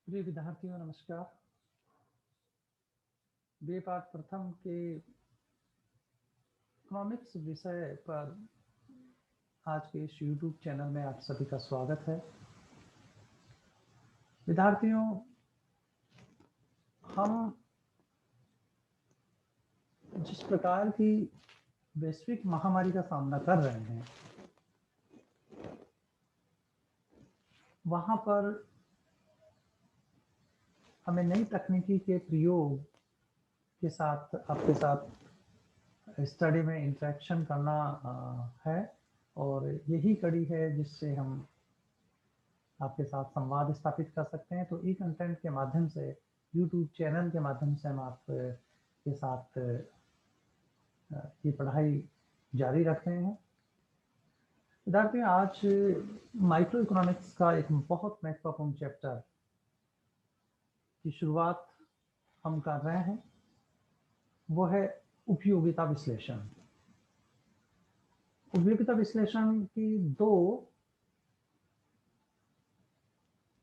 प्रिय विद्यार्थियों नमस्कार। बी पाठ प्रथम के इकोनॉमिक्स विषय पर आज के इस YouTube चैनल में आप सभी का स्वागत है। विद्यार्थियों, हम जिस प्रकार की वैश्विक महामारी का सामना कर रहे हैं, वहां पर हमें नई तकनीकी के प्रयोग के साथ आपके साथ स्टडी में इंटरेक्शन करना है और यही कड़ी है जिससे हम आपके साथ संवाद स्थापित कर सकते हैं। तो ई कंटेंट के माध्यम से, YouTube चैनल के माध्यम से हम आपके साथ ये पढ़ाई जारी रख रहे हैं। विद्यार्थियों, आज माइक्रो इकोनॉमिक्स का एक बहुत महत्वपूर्ण चैप्टर की शुरुआत हम कर रहे हैं, वो है उपयोगिता विश्लेषण। उपयोगिता विश्लेषण की दो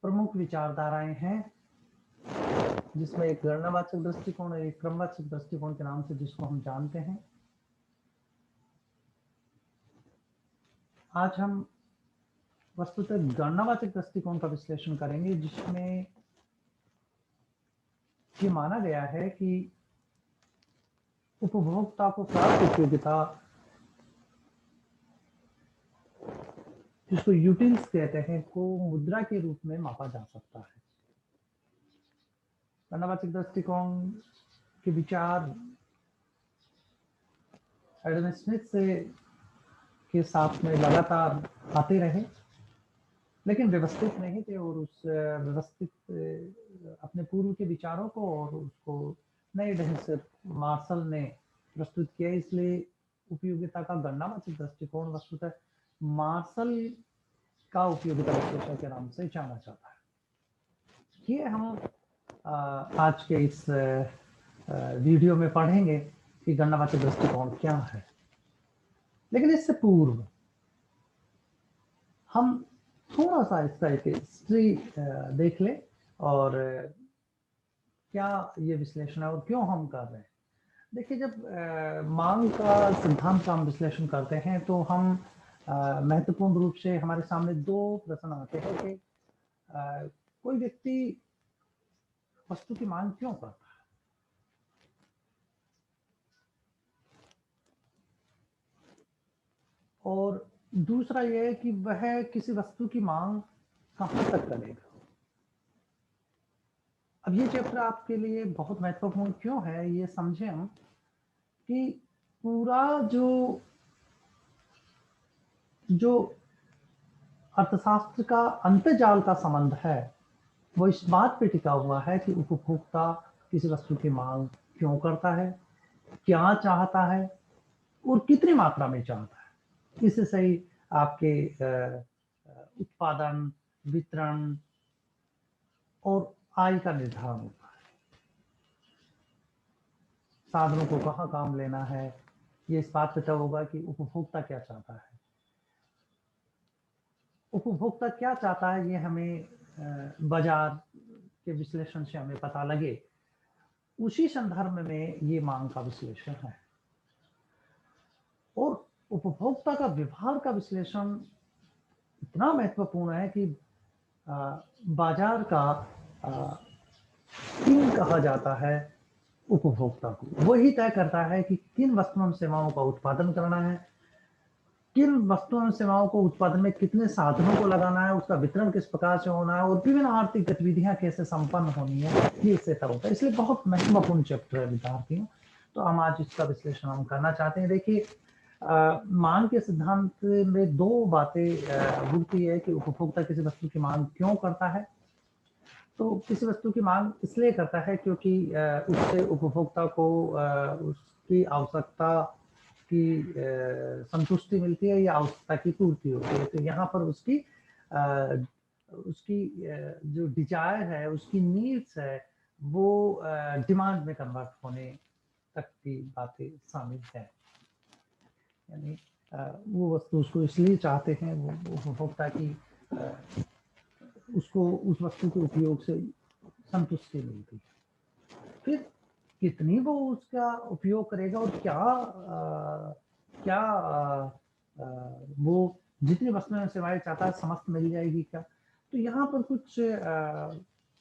प्रमुख विचारधाराएं हैं, जिसमें एक गणनावाचक दृष्टिकोण और एक क्रमवाचक दृष्टिकोण के नाम से जिसको हम जानते हैं। आज हम वस्तुतः गणनावाचक दृष्टिकोण का विश्लेषण करेंगे, जिसमें ये माना गया है कि उपभोक्ता को प्राप्त उपयोगिता, जिसको यूटिल्स कहते हैं, को मुद्रा के रूप में मापा जा सकता है। गणनावाचक दृष्टिकोण के विचार एडम स्मिथ से के साथ में लगातार आते रहे, लेकिन व्यवस्थित नहीं थे और उस व्यवस्थित अपने पूर्व के विचारों को और उसको नए ढंग से मार्शल ने प्रस्तुत किया। इसलिए उपयोगिता का गणनावाचक दृष्टिकोण वस्तुतः मार्शल का उपयोगिता विश्लेषण के नाम से जाना जाता है। ये हम आज के इस वीडियो में पढ़ेंगे कि गणनावाचक दृष्टिकोण क्या है। लेकिन इससे पूर्व हम थोड़ा सा इसका एक हिस्ट्री देख ले और क्या ये विश्लेषण है और क्यों हम कर रहे हैं। देखिए, जब मांग का सिद्धांत का हम विश्लेषण करते हैं तो हम महत्वपूर्ण रूप से हमारे सामने दो प्रश्न आते हैं कि कोई व्यक्ति वस्तु की मांग क्यों करता है, और दूसरा यह है कि वह किसी वस्तु की मांग कहां तक करेगा। अब ये चैप्टर आपके लिए बहुत महत्वपूर्ण क्यों है, ये समझें हम कि पूरा जो अर्थशास्त्र का अंतर्जाल का संबंध है वो इस बात पे टिका हुआ है कि उपभोक्ता किसी वस्तु की मांग क्यों करता है, क्या चाहता है और कितनी मात्रा में चाहता है। इससे ही आपके उत्पादन, वितरण और आय का निर्धारण होता है। साधनों को कहाँ काम लेना है, ये इस बात पे तय होगा कि उपभोक्ता क्या चाहता है। उपभोक्ता क्या चाहता है ये हमें बाजार के विश्लेषण से हमें पता लगे, उसी संदर्भ में ये मांग का विश्लेषण है। और उपभोक्ता का व्यवहार का विश्लेषण इतना महत्वपूर्ण है कि बाजार का किंग कहा जाता है उपभोक्ता को। वही तय करता है कि किन वस्तुओं और सेवाओं का उत्पादन करना है, किन वस्तुओं और सेवाओं को उत्पादन में कितने साधनों को लगाना है, उसका वितरण किस प्रकार से होना है और विभिन्न आर्थिक गतिविधियां कैसे संपन्न होनी है, ये इससे तय होता है। इसलिए बहुत महत्वपूर्ण चैप्टर है विद्यार्थियों। तो हम आज इसका विश्लेषण हम करना चाहते हैं। देखिए, मांग के सिद्धांत में दो बातें जुड़ती है कि उपभोक्ता किसी वस्तु की मांग क्यों करता है। तो किसी वस्तु की मांग इसलिए करता है क्योंकि उससे उपभोक्ता को उसकी आवश्यकता की संतुष्टि मिलती है या आवश्यकता की पूर्ति होती है। तो यहाँ पर उसकी जो डिजायर है, उसकी नीड्स है, वो डिमांड में कन्वर्ट होने तक की बातें शामिल है। यानी वो वस्तु उसको इसलिए चाहते हैं, वो उपभोक्ता की उसको उस वस्तु के उपयोग से संतुष्टि मिलती है। फिर कितनी वो उसका उपयोग करेगा और क्या वो जितनी वस्तुएं सेवाएं चाहता है समस्त मिल जाएगी क्या? तो यहाँ पर कुछ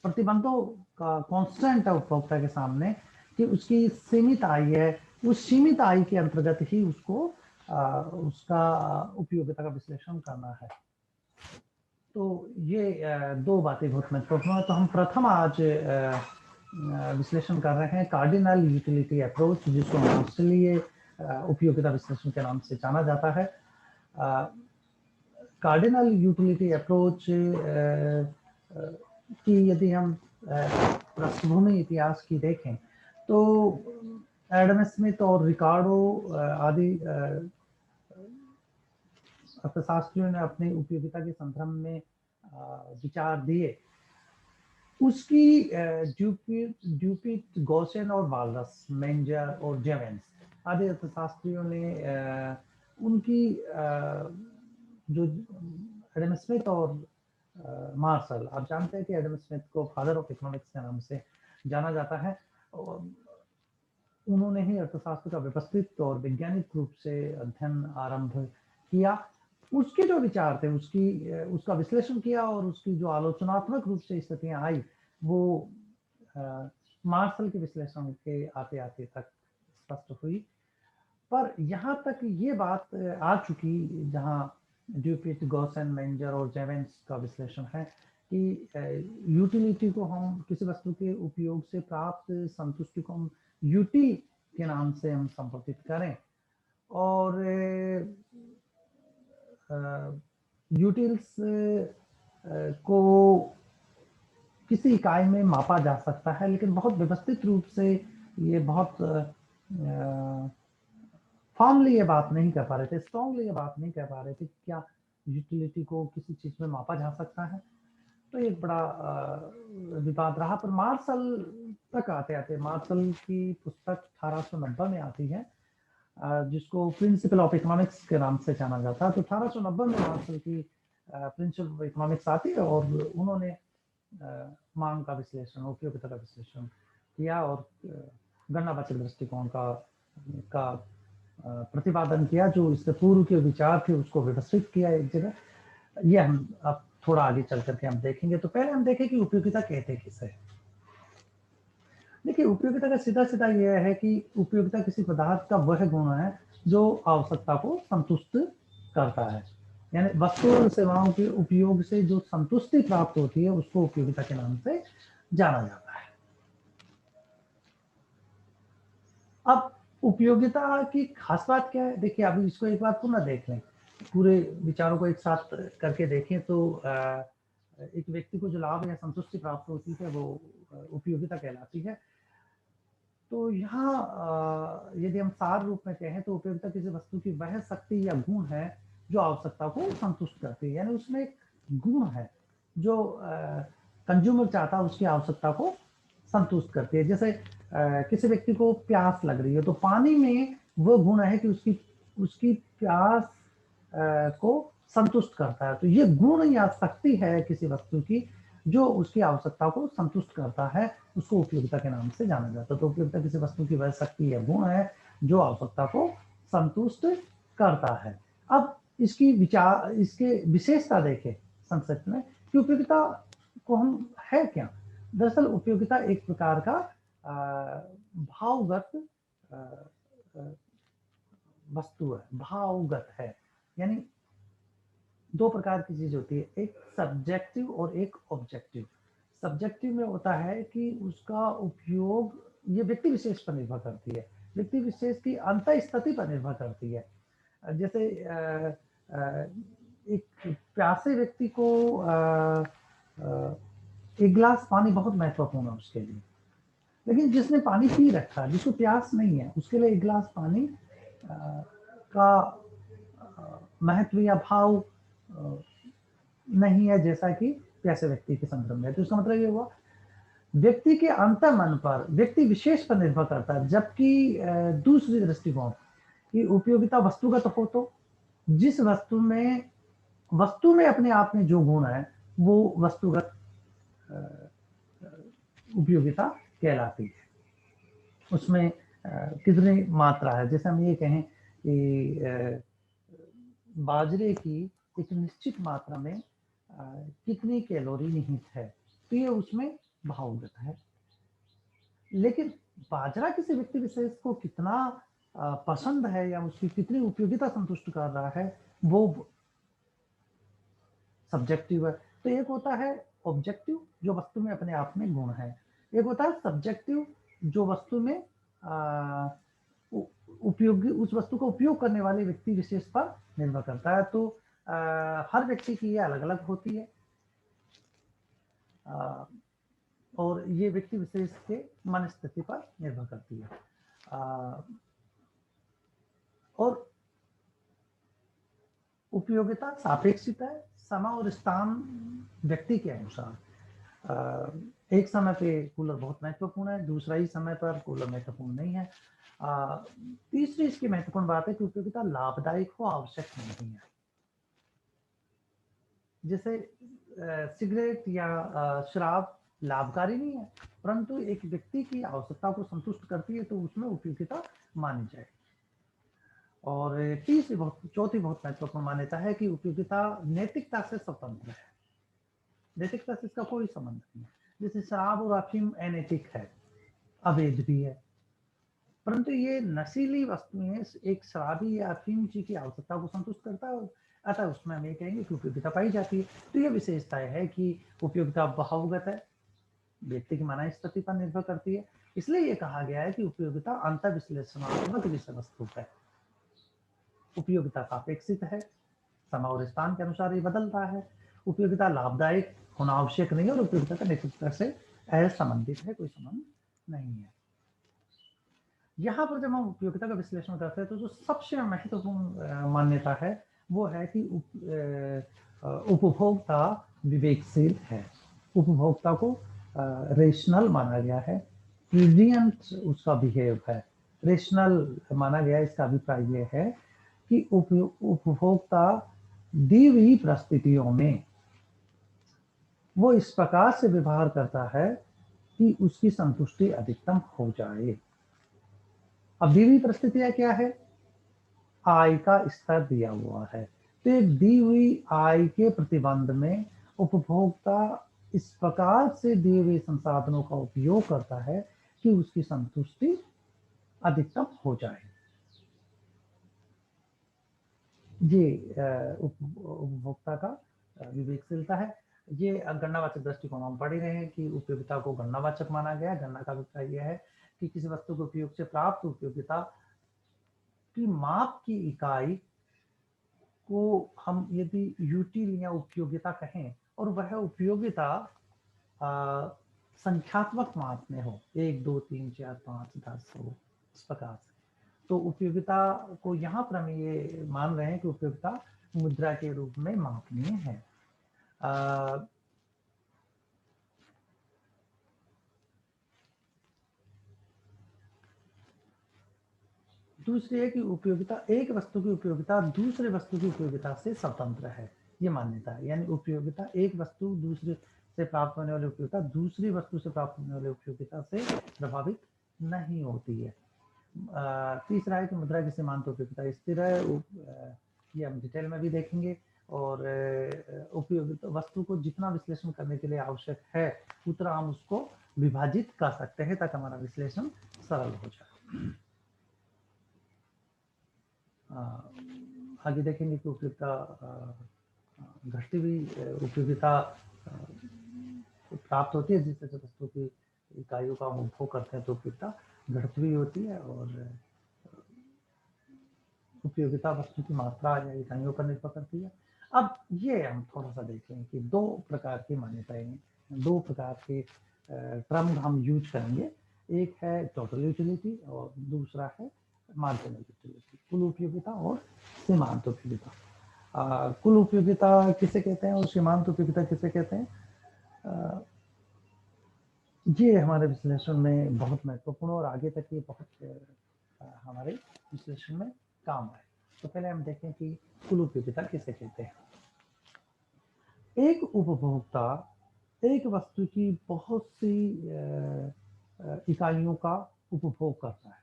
प्रतिबंधों का कांस्टेंट है उपभोक्ता के सामने कि उसकी सीमित आय है, उस सीमित आय के अंतर्गत ही उसको उसका उपयोगिता का विश्लेषण करना है। तो ये दो बातें बहुत महत्वपूर्ण है। तो हम प्रथम आज विश्लेषण कर रहे हैं कार्डिनल यूटिलिटी अप्रोच, जिसको ऑस्ट्रेलिया उपयोगिता विश्लेषण के नाम से जाना जाता है। कार्डिनल यूटिलिटी अप्रोच की यदि हम पृष्ठभूमि इतिहास की देखें तो एडम स्मिथ और रिकार्डो आदि अर्थशास्त्रियों ने अपनी उपयोगिता के संदर्भ में विचार दिए। उसकी ड्यूपिट, गॉसेन और वालरस, मेंजर और जेवेंस आदि अर्थशास्त्रियों ने उनकी जो एडम स्मिथ और मार्शल, आप जानते हैं कि एडम स्मिथ को फादर ऑफ इकोनॉमिक्स के नाम से जाना जाता है, उन्होंने ही अर्थशास्त्र का व्यवस्थित और वैज्ञानिक रूप से अध्ययन आरंभ किया। उसके जो विचार थे उसका विश्लेषण किया और उसकी जो आलोचनात्मक रूप से स्थितियां आई वो मार्शल के विश्लेषण के आते आते तक स्पष्ट हुई। पर यहाँ तक ये बात आ चुकी जहाँ ड्यूपिट, गॉसेन, मेंजर और जेवेंस का विश्लेषण है कि यूटिलिटी को हम किसी वस्तु के उपयोग से प्राप्त संतुष्टि को हम यूटिल के नाम से हम संबोधित करें और यूटिल्स को किसी इकाई में मापा जा सकता है, लेकिन बहुत व्यवस्थित रूप से ये बहुत फॉर्मली ये बात नहीं कर पा रहे थे, स्ट्रॉन्गली ये बात नहीं कर पा रहे थे क्या यूटिलिटी को किसी चीज में मापा जा सकता है। तो एक बड़ा विवाद रहा। पर मार्शल तक आते आते, मार्शल की पुस्तक 1890 में आती है जिसको प्रिंसिपल ऑफ इकोनॉमिक्स के नाम से जाना जाता है। तो 1890 में मार्शल की प्रिंसिपल ऑफ इकोनॉमिक्स आती है और उन्होंने मांग का विश्लेषण, उपयोगिता का विश्लेषण किया और गणनावाचक दृष्टिकोण का प्रतिपादन किया। जो इससे पूर्व के विचार थे उसको व्यवस्थित किया एक जगह। ये हम अब थोड़ा आगे चल करके हम देखेंगे। तो पहले हम देखें कि उपयोगिता कहते किसे। देखिए, उपयोगिता का सीधा सीधा यह है कि उपयोगिता किसी पदार्थ का वह गुण है जो आवश्यकता को संतुष्ट करता है, यानी वस्तु और सेवाओं के उपयोग से जो संतुष्टि प्राप्त होती है उसको उपयोगिता के नाम से जाना जाता है। अब उपयोगिता की खास बात क्या है? देखिए, अभी इसको एक बार पुनः देख लें, पूरे विचारों को एक साथ करके देखें तो एक व्यक्ति को जो लाभ या संतुष्टि प्राप्त होती है वो उपयोगिता कहलाती है। तो यहाँ यदि हम सार रूप में कहें तो उपयोगिता किसी वस्तु की वह शक्ति या गुण है जो आवश्यकता को संतुष्ट करती है, यानी उसमें एक गुण है जो कंज्यूमर चाहता है उसकी आवश्यकता को संतुष्ट करती है। जैसे किसी व्यक्ति को प्यास लग रही है तो पानी में वो गुण है कि उसकी प्यास को संतुष्ट करता है। तो ये गुण या शक्ति है किसी वस्तु की जो उसकी आवश्यकता को संतुष्ट करता है, उसको उपयोगिता के नाम से जाना जाता है। तो उपयोगिता किसी वस्तु की वह शक्ति या गुण है जो आवश्यकता को संतुष्ट करता है। अब इसके विशेषता देखें संक्षिप्त में कि उपयोगिता को हम है क्या। दरअसल उपयोगिता एक प्रकार का भावगत वस्तु है, भावगत है, यानी दो प्रकार की चीज होती है, एक सब्जेक्टिव और एक ऑब्जेक्टिव। सब्जेक्टिव में होता है कि उसका उपयोग ये व्यक्ति विशेष पर निर्भर करती है, व्यक्ति विशेष की अंतःस्थिति पर निर्भर करती है। जैसे एक प्यासे व्यक्ति को एक गिलास पानी बहुत महत्वपूर्ण है उसके लिए, लेकिन जिसने पानी पी रखा, जिसको प्यास नहीं है, उसके लिए एक गिलास पानी का महत्व या भाव नहीं है जैसा कि प्यासे व्यक्ति के संदर्भ में। तो इसका मतलब ये हुआ व्यक्ति के अंतर्मन पर, व्यक्ति विशेष पर निर्भर करता है। जबकि दूसरी दृष्टिकोण की उपयोगिता वस्तुगत हो तो जिस वस्तु में अपने आप में जो गुण है वो वस्तुगत उपयोगिता कहलाती है। उसमें कितनी मात्रा है, जैसे हम ये कहें कि बाजरे की एक निश्चित मात्रा में कितनी कैलोरी निहित है, तो ये उसमें भावगत है। लेकिन बाजरा किसी व्यक्ति विशेष को कितना पसंद है या उसकी कितनी उपयोगिता संतुष्ट कर रहा है, वो सब्जेक्टिव है। तो एक होता है ऑब्जेक्टिव, जो वस्तु में अपने आप में गुण है। एक होता है सब्जेक्टिव, जो वस्तु में उपयोगी, उस वस्तु का उपयोग करने वाले व्यक्ति विशेष पर निर्भर करता है। तो हर व्यक्ति की ये अलग अलग होती है और ये व्यक्ति विशेष के मन स्थिति पर निर्भर करती है। और उपयोगिता सापेक्षित है, समय और स्थान व्यक्ति के अनुसार। एक समय पे कूलर बहुत महत्वपूर्ण है, दूसरा ही समय पर कूलर महत्वपूर्ण नहीं है। तीसरी इसकी महत्वपूर्ण बात है कि उपयोगिता लाभदायक हो, आवश्यक नहीं है। जैसे सिगरेट या शराब लाभकारी नहीं है, परंतु एक व्यक्ति की आवश्यकता को संतुष्ट करती है, तो उसमें उपयोगिता मानी जाएगी। और चौथी बहुत महत्वपूर्ण मान्यता है कि उपयोगिता नैतिकता से स्वतंत्र है। नैतिकता से इसका कोई संबंध नहीं है। जैसे शराब और अफीम अनैतिक है, अवैध भी है, परंतु ये नशीली वस्तुएं एक शराबी या अफीम जी की आवश्यकता को संतुष्ट करता है, अतः उसमें हम ये कहेंगे कि उपयोगिता पाई जाती है। तो यह विशेषता है कि उपयोगिता भावगत है, व्यक्ति की मानसिक स्थिति पर निर्भर करती है। इसलिए यह कहा गया है कि उपयोगिता अंतर विश्लेषणात्मक विषय वस्तु है। उपयोगिता सापेक्षित है, समय और स्थान के अनुसार ये बदलता है। उपयोगिता लाभदायक होना आवश्यक नहीं है और उपयोगिता का नैतिकता से असंबंधित है, कोई संबंध नहीं है। यहाँ पर जब हम उपयोगिता का विश्लेषण करते हैं तो जो सबसे महत्वपूर्ण मान्यता है वो है कि उपभोक्ता विवेकशील है। उपभोक्ता को रेशनल माना गया है, प्रिडियंट उसका बिहेव है, रेशनल माना गया। इसका अभिप्राय यह है कि उपभोक्ता दी हुई परिस्थितियों में वो इस प्रकार से व्यवहार करता है कि उसकी संतुष्टि अधिकतम हो जाए। अब दी हुई परिस्थितियां क्या है? आय का स्तर दिया हुआ है, तो एक दी हुई आय के प्रतिबंध में उपभोक्ता इस प्रकार से दिए हुए संसाधनों का उपयोग करता है कि उसकी संतुष्टि अधिकतम हो जाए। ये उपभोक्ता का विवेकशीलता है। ये गणनावाचक दृष्टिकोण हम पढ़ ही रहे हैं कि उपयोगिता को गणनावाचक माना गया है। गणना का अभिप्राय यह है कि किसी वस्तु के उपयोग से प्राप्त उपयोगिता की माप की इकाई को हम यदि यूटिल या उपयोगिता कहें और वह उपयोगिता संख्यात्मक माप में हो, 1 2 3 4 5 10 100 इस प्रकार से, तो उपयोगिता को यहाँ पर हम ये मान रहे हैं कि उपयोगिता मुद्रा के रूप में मापनीय है। दूसरी है कि उपयोगिता, एक वस्तु की उपयोगिता दूसरे वस्तु की उपयोगिता से स्वतंत्र है, ये मान्यता है। यानी उपयोगिता, एक वस्तु दूसरे से प्राप्त होने वाली उपयोगिता दूसरी वस्तु से प्राप्त होने वाली उपयोगिता से प्रभावित नहीं होती है। तीसरा है कि मुद्रा की सीमांत उपयोगिता स्थिर है, ये हम डिटेल में भी देखेंगे। और उपयोगिता वस्तु को जितना विश्लेषण करने के लिए आवश्यक है उतना हम उसको विभाजित कर सकते हैं ताकि हमारा विश्लेषण सरल हो जाए। आगे देखेंगे कि उपयोगिता घटती हुई उपयोगिता प्राप्त होती है, जिससे वस्तु की इकाइयों का हम उपभोग करते हैं तो उपयोगिता घटती हुई होती है। और उपयोगिता वस्तु की मात्रा या इकाइयों पर निर्भर करती है। अब ये हम थोड़ा सा देखें कि दो प्रकार की मान्यताएं, दो प्रकार के टर्म हम यूज करेंगे। एक है टोटल यूटिलिटी और दूसरा है मार्जिनल यूटिलिटी, कुल उपयोगिता और सीमांत उपयोगिता। कुल उपयोगिता किसे कहते हैं और सीमांत उपयोगिता किसे कहते हैं, ये हमारे विश्लेषण में बहुत महत्वपूर्ण और आगे तक ये बहुत हमारे विश्लेषण में काम आए। तो पहले हम देखें कि कुल उपयोगिता किसे कहते हैं। एक उपभोक्ता एक वस्तु की बहुत सी इकाइयों का उपभोग करता है,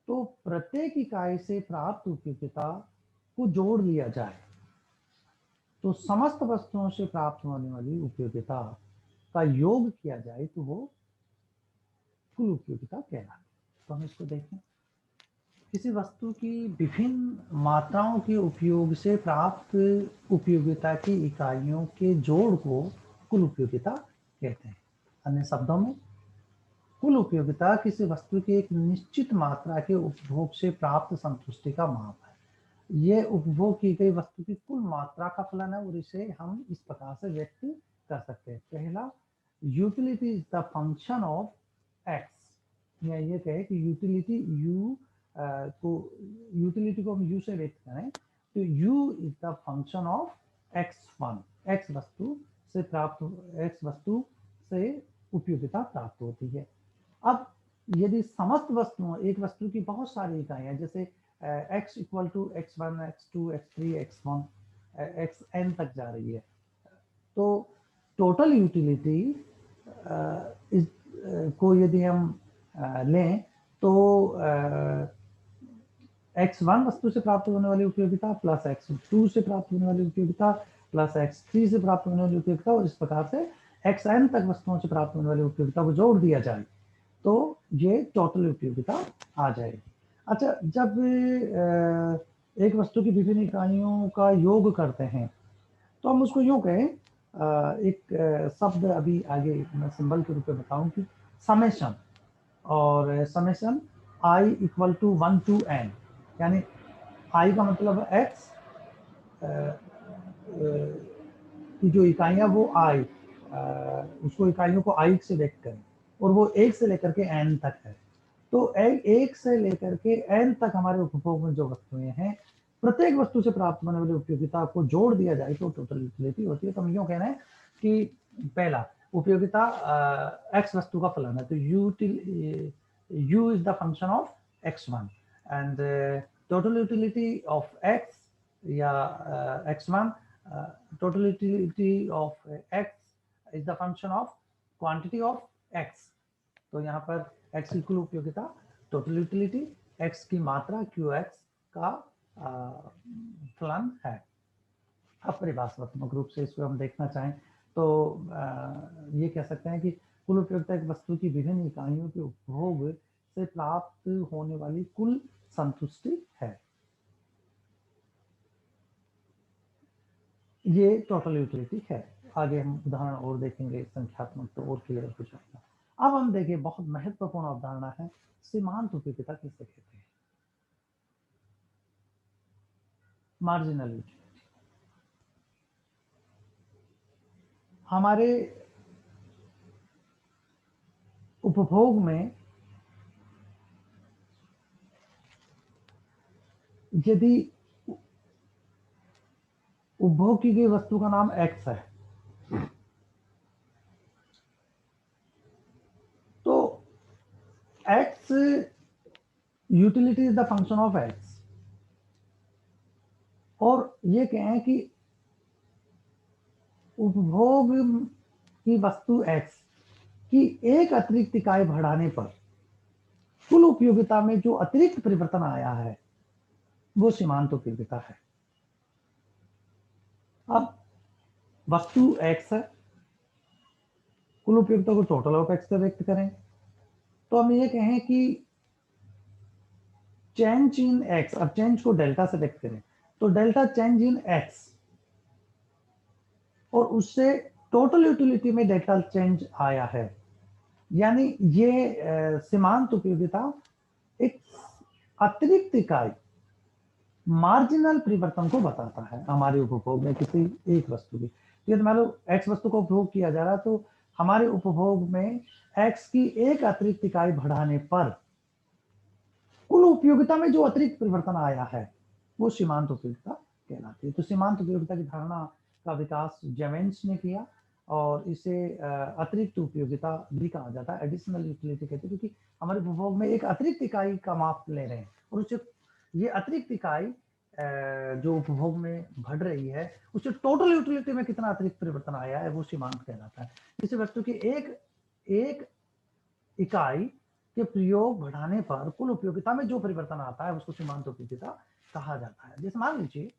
तो प्रत्येक इकाई से प्राप्त उपयोगिता को जोड़ लिया जाए तो समस्त वस्तुओं से प्राप्त होने वाली उपयोगिता का योग किया जाए तो वो कुल उपयोगिता कहलाती है। तो हम इसको देखें, किसी वस्तु की विभिन्न मात्राओं के उपयोग से प्राप्त उपयोगिता की इकाइयों के जोड़ को कुल उपयोगिता कहते हैं। अन्य शब्दों में कुल उपयोगिता किसी वस्तु की एक निश्चित मात्रा के उपभोग से प्राप्त संतुष्टि का माप है। ये उपभोग की गई वस्तु की कुल मात्रा का फलन है और इसे हम इस प्रकार से व्यक्त कर सकते हैं। पहला, utility is the function of x, या ये कहे कि यूटिलिटी को हम यू से व्यक्त करें तो you is the function of x1, x वस्तु से उपयोगिता प्राप्त होती है। अब यदि समस्त वस्तुओं, एक वस्तु की बहुत सारी इकाइयां जैसे x equal to x1, x2, x3, x1, xn तक जा रही है, तो टोटल यूटिलिटी को यदि हम लें तो x1 वस्तु से प्राप्त होने वाली उपयोगिता प्लस x2 से प्राप्त होने वाली उपयोगिता प्लस x3 से प्राप्त होने वाली उपयोगिता और इस प्रकार से xn तक वस्तुओं से प्राप्त होने वाली उपयोगिता को जोड़ दिया जाए तो ये टोटल उपयोगिता आ जाएगी। अच्छा, जब एक वस्तु की विभिन्न इकाइयों का योग करते हैं तो हम उसको यूं कहें, एक शब्द अभी आगे मैं सिंबल के रूप में बताऊं कि समेशन, और summation i equal to 1 to n, यानी i का मतलब x की जो इकाइयां वो i, उसको इकाइयों को i से व्यक्त करें और वो 1 से लेकर के n तक है। तो 1 से लेकर के n तक हमारे उपभोग में जो वस्तुएं हैं, प्रत्येक वस्तु से प्राप्त होने वाली उपयोगिता को जोड़ दिया जाए तो टोटल यूटिलिटी होती है। तो हम यूं कह रहे हैं कि पहला, उपयोगिता x वस्तु का फलन है तो u is the function of x1 and total utility of x या x1, total utility of x is the function of quantity of x। तो यहाँ पर x की कुल उपयोगिता, टोटल यूटिलिटी, x की मात्रा qx का फलन है। अब परिभाषात्मक रूप से इसको हम देखना चाहें तो ये कह सकते हैं कि कुल उपयोगिता एक वस्तु की विभिन्न इकाइयों के उपभोग से प्राप्त होने वाली कुल संतुष्टि है। ये टोटल यूटिलिटी है। आगे हम उदाहरण और देखेंगे संख्यात्मक तो और क्लियर हो जाएगा। अब हम देखें, बहुत महत्वपूर्ण अवधारणा है, सीमांत उपयोगिता किसे कहते हैं, मार्जिनल यूटिलिटी। हमारे उपभोग में यदि उपभोग की गई वस्तु का नाम x है तो x utility is the function of x, और ये कहें कि उपभोग की वस्तु x की एक अतिरिक्त इकाई बढ़ाने पर कुल उपयोगिता में जो अतिरिक्त परिवर्तन आया है वो सीमांत उपयोगिता है। अब वस्तु x है, कुल उपयोगिता को टोटल ऑफ x से व्यक्त करें तो हम ये कहें कि चेंज इन x, अब चेंज को डेल्टा से व्यक्त करें तो डेल्टा चेंज इन x, और उससे टोटल यूटिलिटी में डेल्टा चेंज आया है। यानी ये सीमांत उपयोगिता एक अतिरिक्त इकाई मार्जिनल परिवर्तन को बताता है हमारे उपभोग में किसी एक वस्तु की। यदि मान लो x वस्तु का उपभोग किया जा रहा है तो हमारे उपभोग में x की एक अतिरिक्त इकाई बढ़ाने पर कुल उपयोगिता में जो अतिरिक्त परिवर्तन आया है वो सीमांत उपयोगिता कहलाती है। तो सीमांत उपयोगिता की धारणा का विकास जेवेंस ने किया और इसे अतिरिक्त उपयोगिता भी कहा जाता है, एडिशनल यूटिलिटी कहते हैं, क्योंकि हमारे उपभोग में एक अतिरिक्त इकाई का माप ले रहे हैं और उसे ये अतिरिक्त इकाई जो उपभोग में बढ़ रही है उससे टोटल यूटिलिटी में कितना अतिरिक्त परिवर्तन आया है वो सीमांत कहलाता है। किसी वस्तु की एक इकाई के प्रयोग बढ़ाने पर कुल उपयोगिता में जो परिवर्तन आता है उसको सीमांत उपयोगिता कहा जाता है। जैसे मान लीजिए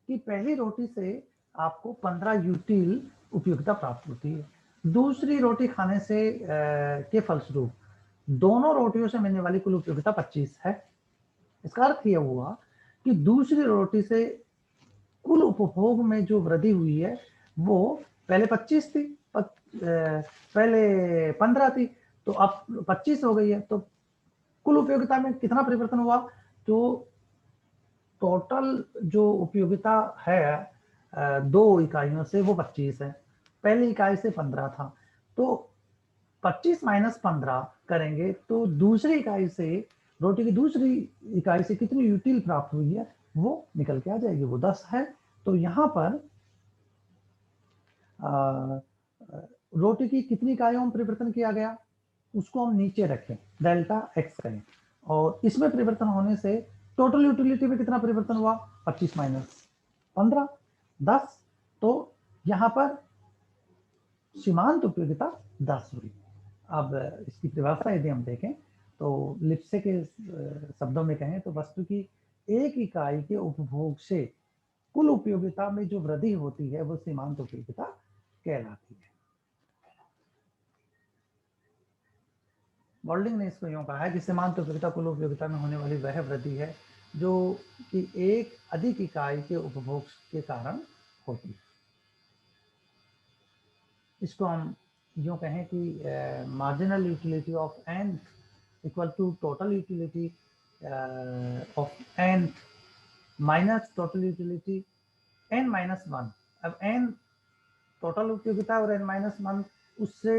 कि पहली रोटी से आपको 15 यूटिल उपयोगिता प्राप्त होती है, दूसरी रोटी खाने से के फलस्वरूप दोनों रोटियों से मिलने वाली कुल उपयोगिता 25 है। इसका अर्थ यह हुआ कि दूसरी रोटी से कुल उपभोग में जो वृद्धि हुई है वो पहले 25 थी, पहले 15 थी, तो अब 25 हो गई है। तो कुल उपयोगिता में कितना परिवर्तन हुआ? तो टोटल जो उपयोगिता है 2 इकाइयों से वो 25 है, पहली इकाई से 15 था, तो 25 माइनस 15 करेंगे तो दूसरी इकाई से, रोटी की दूसरी इकाई से कितनी यूटिल प्राप्त हुई है वो निकल के आ जाएगी, वो 10 है। तो यहाँ पर रोटी की कितनी इकाइयों में परिवर्तन किया गया उसको हम नीचे रखें, डेल्टा एक्स करें, और इसमें परिवर्तन होने से टोटल यूटिलिटी में कितना परिवर्तन हुआ? 25 माइनस 15 10। तो यहाँ पर सीमांत उपयोगिता 10 हुई। अब इसकी परिभाषा यदि हम देखें तो लिप्से के शब्दों में कहें तो वस्तु की एक इकाई के उपभोग से कुल उपयोगिता में जो वृद्धि होती है वो सीमांत उपयोगिता कहलाती है। बॉल्डिंग ने इसको यूं कहा है कि सीमांत उपयोगिता कुल उपयोगिता में होने वाली वह वृद्धि है जो कि एक अधिक इकाई के उपभोग के कारण होती है। इसको हम यूं कहें कि marginal utility of n equal to total utility of n minus total utility n minus 1। अब एन टोटल उपयोगिता और एन माइनस 1 उससे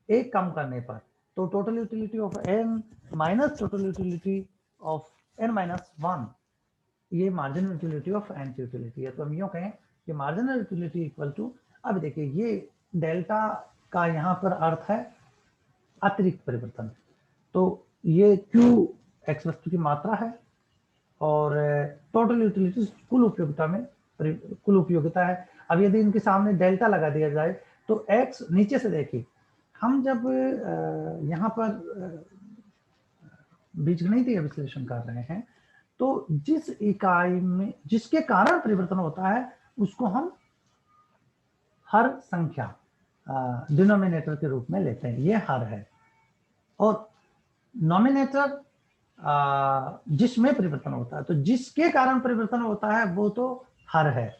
एक कम करने पर तो total utility of n minus total utility of n minus 1 ये मार्जिनल यूटिलिटी ऑफ एन की यूटिलिटी है। तो हम यूं कहें कि मार्जिनल यूटिलिटी इक्वल टू, अब देखिए ये डेल्टा का यहाँ पर अर्थ है अतिरिक्त परिवर्तन, तो ये क्यू एक्स वस्तु की मात्रा है और टोटल यूटिलिटी कुल उपयोगिता में कुल उपयोगिता है। अब यदि इनके सामने डेल्टा लगा दिया जाए तो एक्स नीचे से देखिए, हम जब यहाँ पर बीजगणितीय विश्लेषण कर रहे हैं तो जिस इकाई में जिसके कारण परिवर्तन होता है उसको हम हर संख्या डिनोमिनेटर के रूप में लेते हैं, ये हर है, और नॉमिनेटर जिसमें परिवर्तन होता है, तो जिसके कारण परिवर्तन होता है वो तो हर है,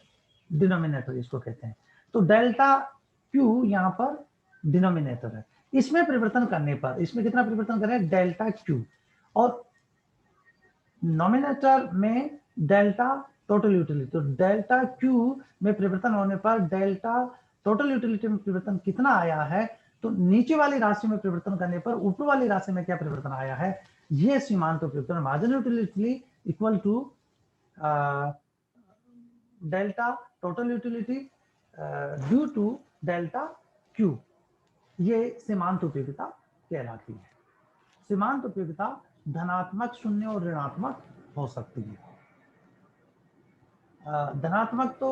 डिनोमिनेटर इसको कहते हैं। तो डेल्टा क्यू यहाँ पर डिनोमिनेटर है, इसमें परिवर्तन करने पर इसमें कितना परिवर्तन करें? डेल्टा क्यू, और नॉमिनेटर में डेल्टा टोटल यूटिलिटी, तो डेल्टा क्यू में परिवर्तन होने पर डेल्टा टोटल यूटिलिटी में परिवर्तन कितना आया है, तो नीचे वाली राशि में परिवर्तन करने पर ऊपर वाली राशि में क्या परिवर्तन आया है, ये सीमांत उपयोगिता। Marginal utility equal to delta total utility due to delta q, ये सीमांत उपयोगिता कहलाती है। सीमांत उपयोगिता धनात्मक, शून्य और ऋणात्मक हो सकती है। धनात्मक तो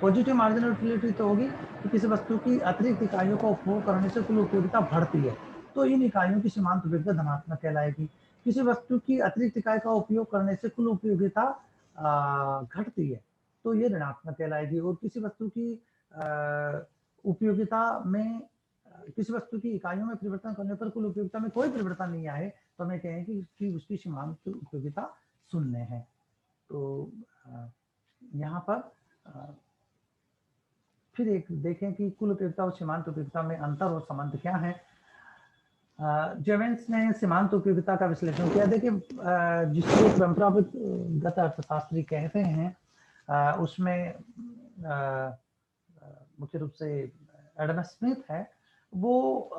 पॉजिटिव मार्जिनल यूटिलिटी तो होगी कि किसी वस्तु की अतिरिक्त इकाइयों का उपभोग करने से कुल उपयोगिता बढ़ती है, तो इन इकाइयों की सीमांत उपयोगिता धनात्मक कहलाएगी। किसी वस्तु की अतिरिक्त इकाई का उपयोग करने से कुल उपयोगिता घटती है तो ये ऋणात्मक कहलाएगी। और किसी वस्तु की उपयोगिता में, किसी वस्तु की इकाइयों में परिवर्तन करने पर कुल उपयोगिता में कोई परिवर्तन नहीं आए तो हमें कहें कि उसकी सीमांत उपयोगिता शून्य है। तो यहाँ पर फिर एक देखें कि कुल उपयोगिता और सीमांत उपयोगिता में अंतर और संबंध क्या है। जेवेंस ने सीमांत उपयोगिता का विश्लेषण किया। देखिए जिसको परंपरागत अर्थशास्त्री कहते हैं उसमें मुख्य रूप से एडम स्मिथ है, वो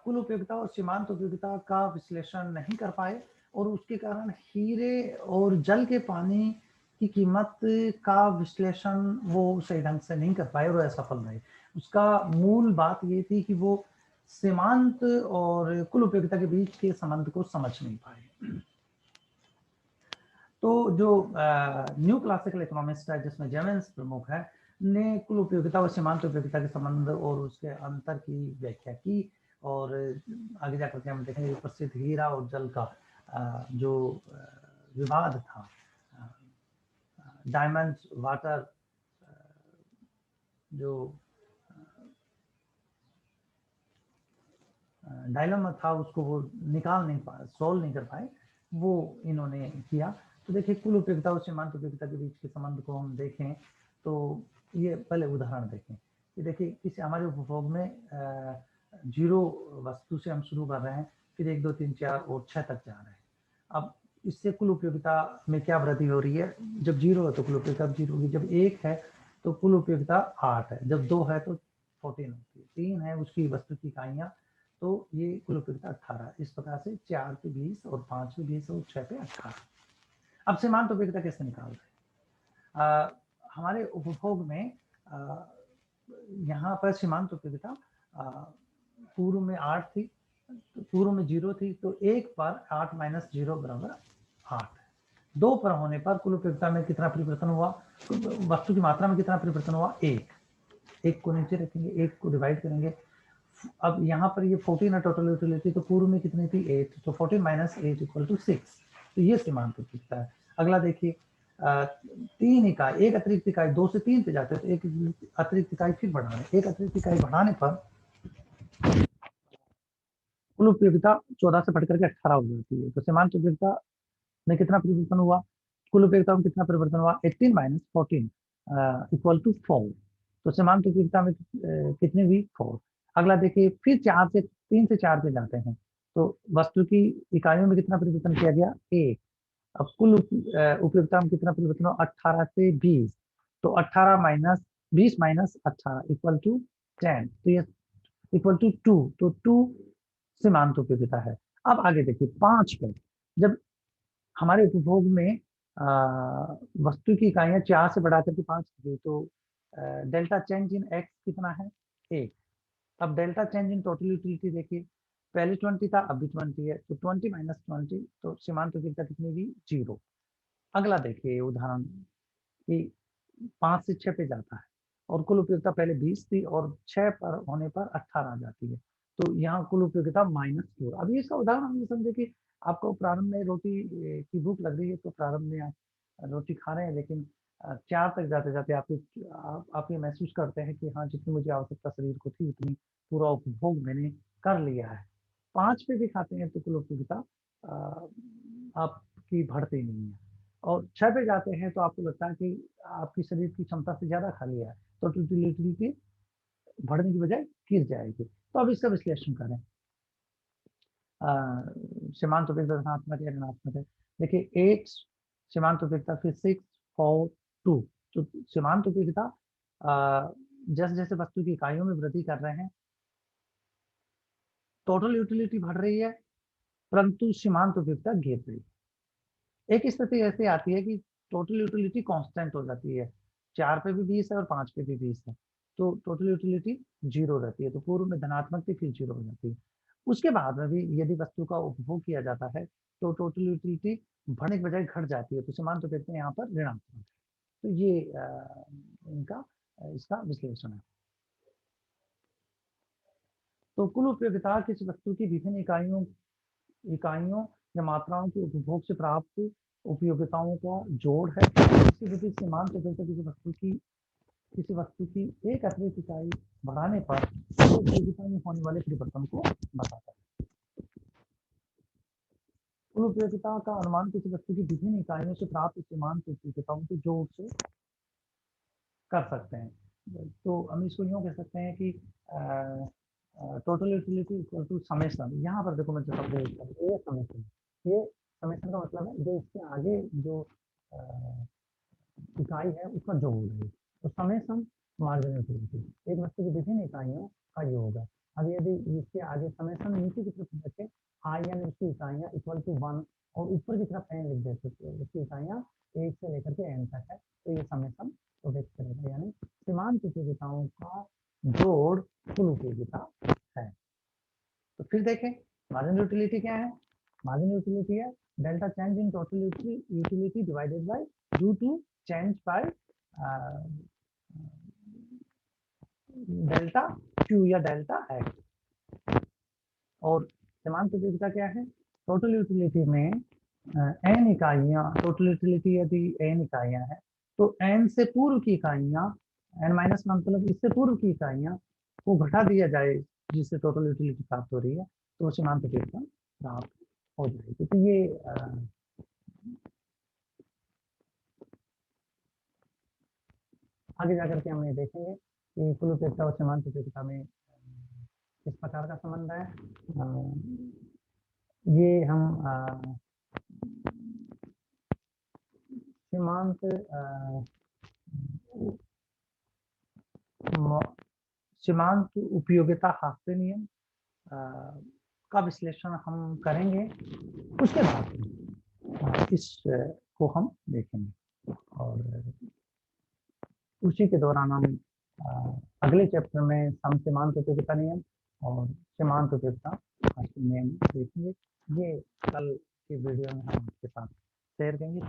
कुल उपयोगिता और सीमांत उपयोगिता का विश्लेषण नहीं कर पाए और उसके कारण हीरे और जल के पानी की कीमत का विश्लेषण वो सही ढंग से नहीं कर पाए और असफल रहे। उसका मूल बात ये थी कि वो सीमांत और कुल उपयोगिता के बीच के संबंध को समझ नहीं पाए। तो जो न्यू क्लासिकल इकोनॉमिस्ट है जिसमें जेमेंस प्रमुख है, ने कुल उपयोगिता और सीमांत उपयोगिता के संबंध और उसके अंतर की व्याख्या की। और आगे जाकर के हम देखेंगे प्रसिद्ध हीरा और जल का जो विवाद था, डायमंड्स वाटर जो डायलमा था उसको वो निकाल नहीं पाए, सोल्व नहीं कर पाए, वो इन्होंने किया। तो देखिए कुल उपयोगिता और सीमांत उपयोगिता के बीच के संबंध को हम देखें तो ये पहले उदाहरण देखें कि देखिए किसी हमारे उपभोग में 0 वस्तु से हम शुरू कर रहे हैं, फिर 1 2 3 4 और 6 तक जा रहे हैं। अब इससे कुल उपयोगिता में क्या वृद्धि हो रही है? जब 0 है तो कुल उपयोगिता 0 होगी, जब 1 है तो कुल उपयोगिता 8 है, जब 2 है तो 14 होती है, 3 है उसकी वस्तु की इकाइयाँ, तो ये कुल उपयोगिता 18। इस प्रकार से 4 पे 20 और 5 पे 20 और 6 पे 18। अब सीमांत उपयोगिता कैसे निकाल रहे? हमारे उपभोग में यहाँ पर सीमांत उपयोगिता पूर्व में 8 थी, तो पूर्व में 0 थी, तो 1 पर 8 माइनस 0 बराबर 8। 2 पर होने पर कुल उपयोगिता में कितना परिवर्तन हुआ? वस्तु की मात्रा में कितना परिवर्तन हुआ? 1 को नीचे रखेंगे, 1 को डिवाइड करेंगे। अब यहाँ पर ये 14 है टोटल यूटिलिटी, तो पूर्व में कितनी थी? 8, तो 14 माइनस 8 इक्वल टू 6। तो ये सीमांत उपयोगिता है। अगला देखिए 3 इकाई, एक अतिरिक्त इकाई 2 से 3 पे जाते हैं, तो एक अतिरिक्त इकाई फिर बढ़ाने, एक अतिरिक्त इकाई बढ़ाने पर कुल उपयोगिता 14 से बढ़ करके 18 हो जाती है। तो सीमांत उपयोगिता में कितना परिवर्तन हुआ? कुल उपयोगिता में कितना परिवर्तन हुआ? 18 माइनस 14 इक्वल टू 4। तो सीमांत उपयोगिता में कितनी हुई? 4। अगला देखिए फिर 3 से 4 पे जाते हैं, तो वस्तु की इकाइयों में कितना परिवर्तन किया गया? 1। अब कुल उपयोगिता में कितना परिवर्तन हुआ? 18 से 20। तो 18 माइनस 20 माइनस 18 इक्वल टू 10, तो ये इक्वल टू 2। तो 2 सीमांत उपयोगिता है। अब आगे देखिए 5 पे, जब हमारे उपभोग में वस्तु की इकाइयां 4 से बढ़ा करके 5 की, तो डेल्टा चेंज इन एक्स कितना है? 1। अब delta change in total utility देखिए, पहले 20 था, अब भी 20 है, तो 20 माइनस 20, तो सीमांत उपयोगिता कितनी हुई? 0। अगला देखिए उदाहरण कि 5 से 6 पे जाता है और कुल उपयोगिता पहले 20 थी और 6 पर होने पर 18 आ जाती है, तो यहाँ कुल उपयोगिता -4। अभी इसका उदाहरण हम ये समझे कि आपको प्रारंभ में रोटी की भूख लग रही है, तो प्रारंभ में आप रोटी खा रहे हैं, लेकिन 4 तक जाते जाते आप ये महसूस करते हैं कि हाँ, जितनी मुझे आवश्यकता शरीर को थी उतनी पूरा उपभोग मैंने कर लिया है। 5 पे भी खाते हैं तो कुल उपयोगिता आपकी बढ़ती नहीं है, और 6 पे जाते हैं तो आपको लगता है कि आपकी शरीर की क्षमता से ज़्यादा खा लिया है, तो यूटिलिटी बढ़ने की बजाय गिर जाएगी। तो अब इसका विश्लेषण करें। सीमांत उपयोगिता धनात्मक या ऋणात्मक है? देखिए 8 सीमांत उपयोगिता, फिर 6 4 2। तो सीमांत उपयोगिता जैसे जैसे वस्तु की इकाइयों में वृद्धि कर रहे हैं, टोटल यूटिलिटी बढ़ रही है, परंतु सीमांत उपयोगिता गिर रही है। एक स्थिति ऐसी आती है कि टोटल यूटिलिटी कांस्टेंट हो जाती है, 4 पे भी 20 है और 5 पे भी 20 है, तो टोटल यूटिलिटी 0 रहती है। तो पूर्व में धनात्मक थी, फिर 0 हो जाती है। उसके बाद में भी यदि वस्तु का उपभोग किया जाता है तो टोटल यूटिलिटी बढ़ने की बजाय घट जाती है, तो सीमांत उपयोगिता यहाँ पर ऋणात्मक है। तो ये इसका विश्लेषण है। तो कुल उपयोगिता किसी वस्तु की विभिन्न इकाइयों या मात्राओं के उपभोग से प्राप्त उपयोगिताओं का जोड़ है। इसके विपरीत सीमांत उपयोगिता किसी वस्तु की एक अतिरिक्त इकाई बढ़ाने पर उपयोगिता में होने वाले परिवर्तन को बताता है। कुल उपयोगिता का अनुमान किसी वस्तु की विभिन्न इकाइयों से प्राप्त सीमांत उपयोगिताओं के जोड़ से कर सकते हैं। तो हम इसको यूँ कह सकते हैं कि total utility equal to summation. यहाँ पर देखो मैं जो शब्द यूज कर रहा हूँ, ये समेशन, ये समेशन का मतलब है जो इसके आगे जो इकाई है उसका जोड़ है। तो समेशन मार्जिन यूटिलिटी एक वस्तु की विभिन्न इकाइयों का योग है। अब यदि इसके आगे समेशन नीचे की तरफ रखें, आई यानी उसकी इकाइयाँ इक्वल टू 1, और ऊपर की तरफ एन लिख देते हैं, उसकी इकाइयाँ 1 से लेकर के एन तक है, तो ये समेशन को व्यक्त करेगा, यानी सीमांत उपयोगिताओं का जोड़ कुल उपयोगिता है। तो फिर देखें मार्जिन यूटिलिटी क्या है? मार्जिन यूटिलिटी है delta change in total utility divided by due to change by delta Q या डेल्टा X। और सीमांत उपयोगिता क्या है? टोटल यूटिलिटी में n इकाइयां, टोटल यूटिलिटी यदि n इकाइयां है तो n से पूर्व की इकाइयां, n-1 मतलब इससे पूर्व की इकाइयां को घटा दिया जाए जिससे टोटल यूटिलिटी प्राप्त हो रही है, तो सीमांत उपयोगिता प्राप्त हो जाएगी। तो ये आगे जाकर के हम ये देखेंगे कि कुल उपयोगिता और सीमांत उपयोगिता में किस प्रकार का संबंध है। ये हम सीमांत सीमांत उपयोगिता हास्य नियम का विश्लेषण हम करेंगे, उसके बाद इसको हम देखेंगे और उसी के दौरान हम अगले चैप्टर में हम सीमांत उपयोगिता नियम और सीमांत उपयोगिता हास्य नियम देखेंगे। ये कल की वीडियो में हम आपके साथ शेयर करेंगे।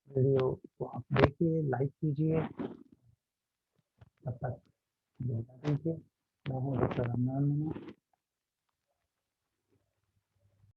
वीडियो को आप देखिए, लाइक कीजिए, तब तक दीजिए। मैं हूँ डॉक्टर रामनारायण मीना।